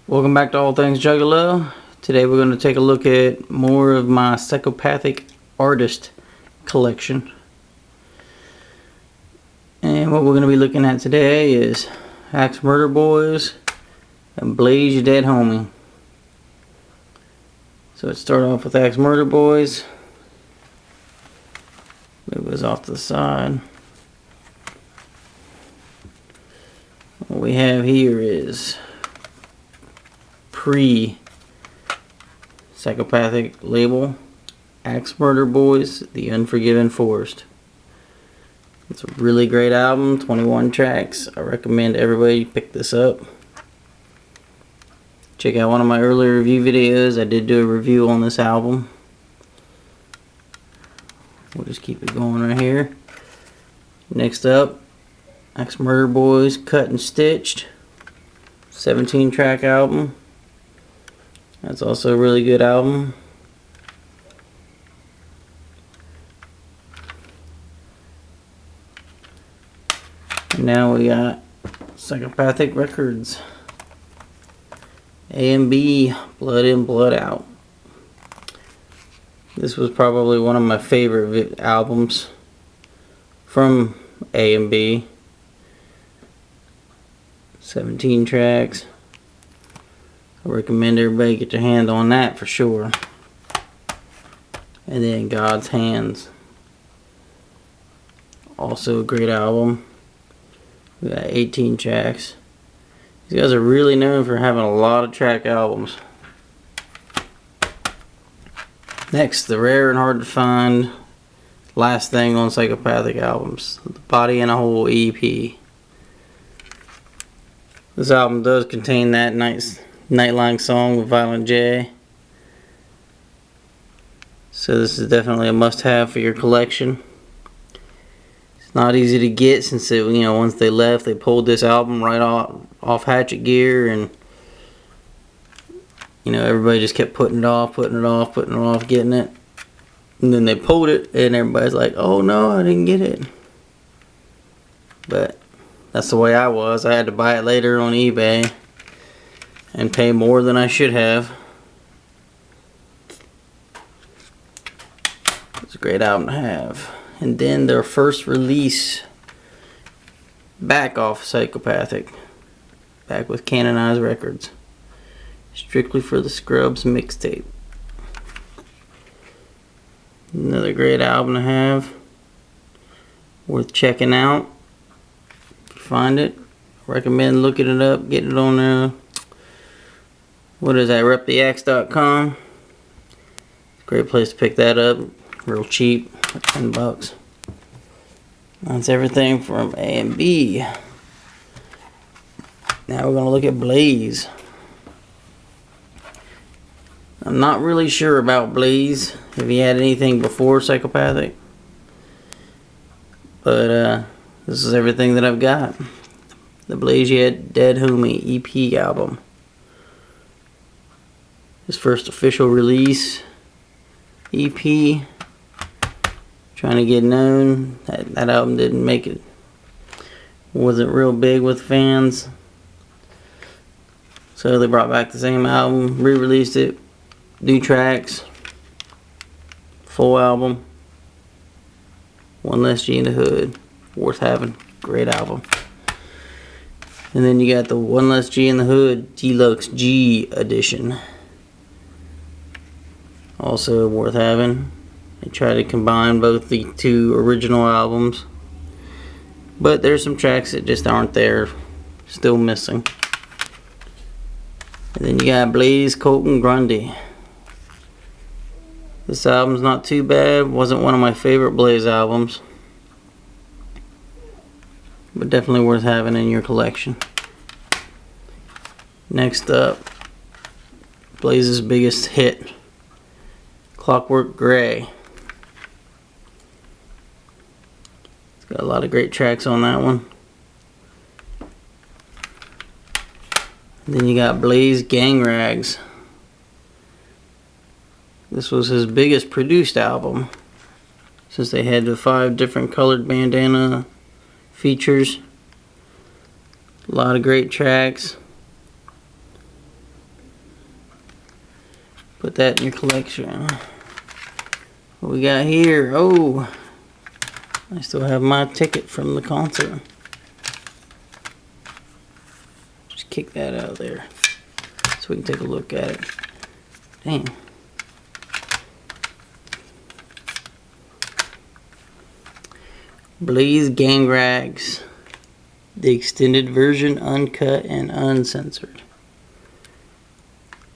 Welcome back to All Things Juggalo. Today we're going to take a look at more of my Psychopathic artist collection. And what we're going to be looking at today is Axe Murder Boys and Blaze Your Dead Homie. So let's start off with Axe Murder Boys. Move this off to the side. What we have here is pre-Psychopathic label, Axe Murder Boys, The Unforgiven Forest. It's a really great album, 21 tracks. I recommend everybody pick this up. Check out one of my earlier review videos. I did do a review on this album. We'll just keep it going right here. Next up, Axe Murder Boys, Cut and Stitched, 17 track album. That's also a really good album. And now we got Psychopathic Records, AMB Blood In Blood Out. This was probably one of my favorite albums from AMB. 17 tracks. I recommend everybody get their hand on that for sure. And then God's Hands, also a great album. We got 18 tracks. These guys are really known for having a lot of track albums. Next, the rare and hard to find last thing on Psychopathic albums, the Body in a Hole EP. This album does contain that nice Nightline song with Violent J. So this is definitely a must-have for your collection. It's not easy to get since it, once they left, they pulled this album right off Hatchet Gear, and everybody just kept putting it off, getting it. And then they pulled it, and everybody's like, "Oh no, I didn't get it." But that's the way I was. I had to buy it later on eBay and pay more than I should have. It's a great album to have. And then their first release back off Psychopathic, back with Canonized Records, Strictly for the Scrubs mixtape. Another great album to have, worth checking out. If you find it, I recommend looking it up, getting it on what is that, reptheaxe.com. Great place to pick that up, real cheap, like $10. That's everything from AMB. Now we're going to look at Blaze. I'm not really sure about Blaze, if he had anything before Psychopathic. But this is everything that I've got. The Blaze Your Dead Homie EP album. His first official release EP. Trying to get known. That album didn't make it. Wasn't real big with fans. So they brought back the same album, re-released it, new tracks, full album. One Less G in the Hood, worth having, great album. And then you got the One Less G in the Hood Deluxe G edition, also worth having. They try to combine both the two original albums, but there's some tracks that just aren't there, still missing. And then you got Blaze Colton Grundy. This album's not too bad. Wasn't one of my favorite Blaze albums, but definitely worth having in your collection. Next up, Blaze's biggest hit, Clockwork Gray. It's got a lot of great tracks on that one. And then you got Blaze Gang Rags. This was his biggest produced album, since they had the 5 different colored bandana features. A lot of great tracks. Put that in your collection. What we got here? Oh, I still have my ticket from the concert. Just kick that out of there so we can take a look at it. Dang. Blaze Gang Rags. The extended version, uncut and uncensored.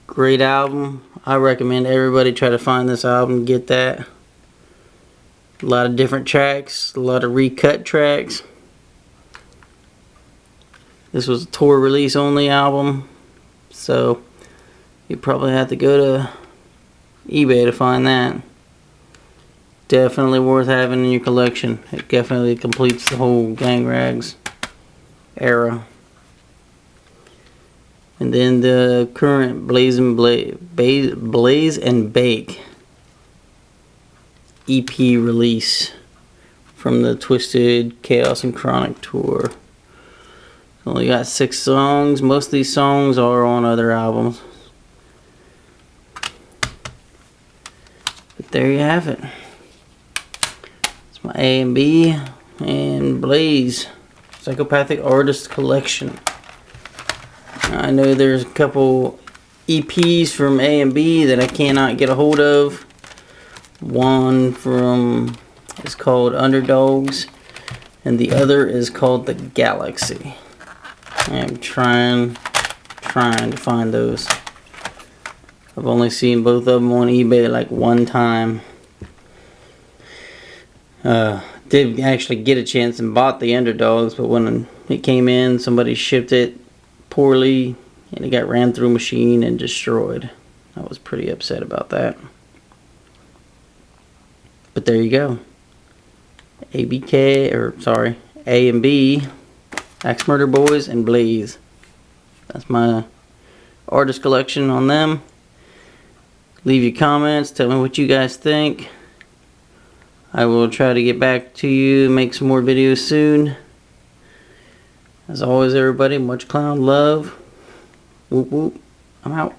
Great album. I recommend everybody try to find this album, get that. A lot of different tracks, a lot of recut tracks. This was a tour release only album, so you probably have to go to eBay to find that. Definitely worth having in your collection. It definitely completes the whole Gang Rags era. And then the current Blaze and Bake EP release from the Twisted Chaos and Chronic tour. Only got 6 songs. Most of these songs are on other albums. But there you have it. It's my AMB and Blaze Psychopathic Artist Collection. I know there's a couple EPs from AMB that I cannot get a hold of. One is called Underdogs, and the other is called The Galaxy. I am trying to find those. I've only seen both of them on eBay like one time. Did actually get a chance and bought the Underdogs, but when it came in, somebody shipped it poorly and it got ran through a machine and destroyed. I was pretty upset about that. But there you go. AMB, Axe Murder Boys, and Blaze. That's my artist collection on them. Leave your comments. Tell me what you guys think. I will try to get back to you and make some more videos soon. As always, everybody, much clown love. Whoop whoop. I'm out.